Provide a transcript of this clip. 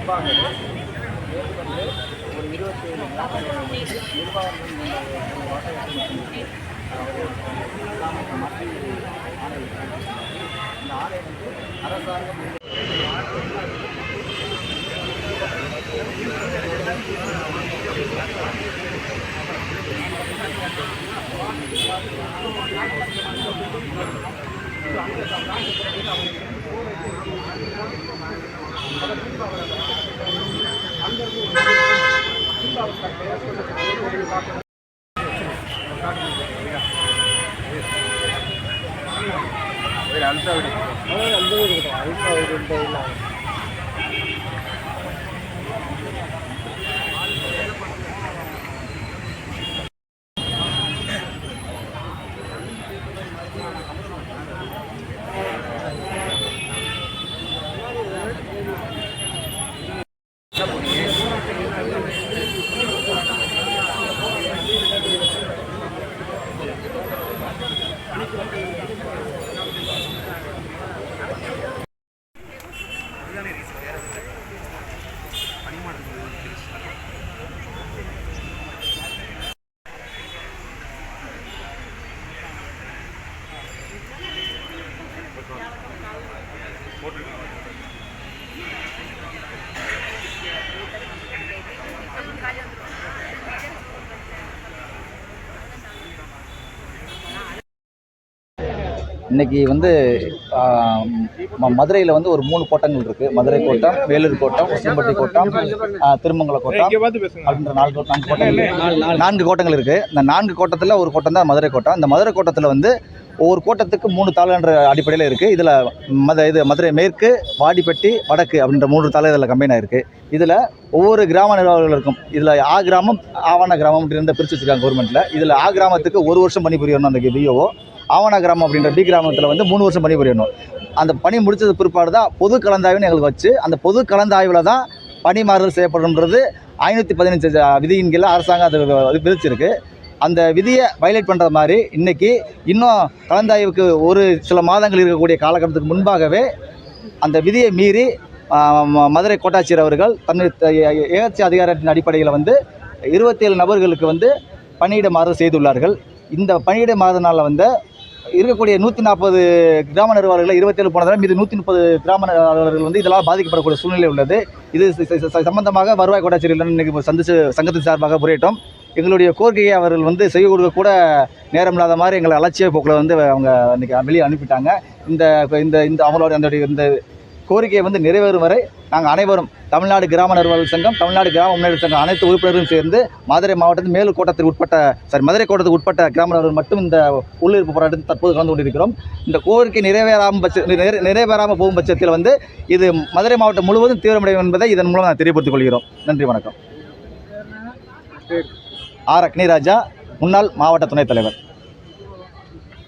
முன்பாக ஏற்கனவே ஒரு 27 நிர்வாகம் மாற்றி ஆணை இந்த ஆணை வந்து அரசாங்கம் இன்றைக்கி வந்து மதுரையில் வந்து ஒரு 3 கோட்டங்கள் இருக்குது. மதுரை கோட்டம், வேலூர் கோட்டம், உசிலம்பட்டி கோட்டம், திருமங்கலம் கோட்டம் அப்படின்ற 4 கோட்டங்கள் இருக்குது. இந்த 4 கோட்டத்தில் ஒரு கோட்டம் தான் மதுரை கோட்டம். இந்த மதுரை கோட்டத்தில் வந்து ஒவ்வொரு கோட்டத்துக்கு 3 தாலுன்ற அடிப்படையில் இருக்குது. இதில் மதுரை மேற்கு, வாடிப்பட்டி, வடக்கு அப்படின்ற 3 தாலு இதில் கம்பைன் ஆகிருக்கு. இதில் ஒவ்வொரு கிராம நிர்வாகிகளுக்கும் இதில் கிராமம், ஆவண கிராமம் அப்படின்ற பிரித்து வச்சுருக்காங்க கவர்மெண்ட்டில். இதில் கிராமத்துக்கு 1 வருஷம் பணிபுரியணும் அந்த பிஓஓ. ஆவண கிராமம் அப்படின்ற பி கிராமத்தில் வந்து 3 வருஷம் பணிபுரியணும். அந்த பணி முடித்தது பிற்பாடு தான் பொது கலந்தாய்வுன்னு எங்களுக்கு வச்சு அந்த பொது கலந்தாய்வில் தான் பணி மாறுதல் செய்யப்படும்ன்றது 515 விதியின் கீழே அரசாங்கம் அது விதிச்சிருக்கு. அந்த விதியை வயலேட் பண்ணுற மாதிரி இன்றைக்கி இன்னும் கலந்தாய்வுக்கு ஒரு சில மாதங்கள் இருக்கக்கூடிய காலகட்டத்துக்கு முன்பாகவே அந்த விதியை மீறி மதுரை கோட்டாட்சியர் அவர்கள் ஏகச்சி அதிகாரத்தின் அடிப்படையில் வந்து 27 நபர்களுக்கு வந்து பணியிட மாறுதல் செய்துள்ளார்கள். இந்த பணியிட மாறுதனால் வந்து இருக்கக்கூடிய 140 கிராம நிர்வாகிகள் 27 போனதால் மீது 130 கிராம நிர்வாகிகள் வந்து இதெல்லாம் பாதிக்கப்படக்கூடிய சூழ்நிலை உள்ளது. இது சம்பந்தமாக வருவாய் கோட்டாட்சியர்கள் இன்றைக்கி சந்தித்து சங்கத்தின் சார்பாக முறையிட்டோம். எங்களுடைய கோரிக்கையை அவர்கள் வந்து செய்ய கொடுக்க கூட நேரம் இல்லாத மாதிரி எங்களை அலட்சிய போக்கில் வந்து அவங்க இன்றைக்கி வெளியே அனுப்பிட்டாங்க. இந்த அவங்களோட இந்த கோரிக்கையை வந்து நிறைவேறும் வரை நாங்கள் அனைவரும் தமிழ்நாடு கிராம நிர்வாகிகள் சங்கம், தமிழ்நாடு கிராம முன்னேற்ற சங்கம் அனைத்து உறுப்பினர்களும் சேர்ந்து மதுரை மாவட்டத்தில் மதுரை கோட்டத்துக்கு உட்பட்ட கிராம நிர்வாகிகள் மட்டும் இந்த உள்ளிருப்பு போராட்டத்தில் தற்போது கலந்து கொண்டிருக்கிறோம். இந்த கோரிக்கை நிறைவேறாமல் போகும் பட்சத்தில் வந்து இது மதுரை மாவட்டம் முழுவதும் தீவிரமடையும் என்பதை இதன் மூலம் நான் தெரியப்படுத்திக் கொள்கிறோம். நன்றி, வணக்கம். ஆர் அக்னிராஜா, முன்னாள் மாவட்ட துணைத் தலைவர்.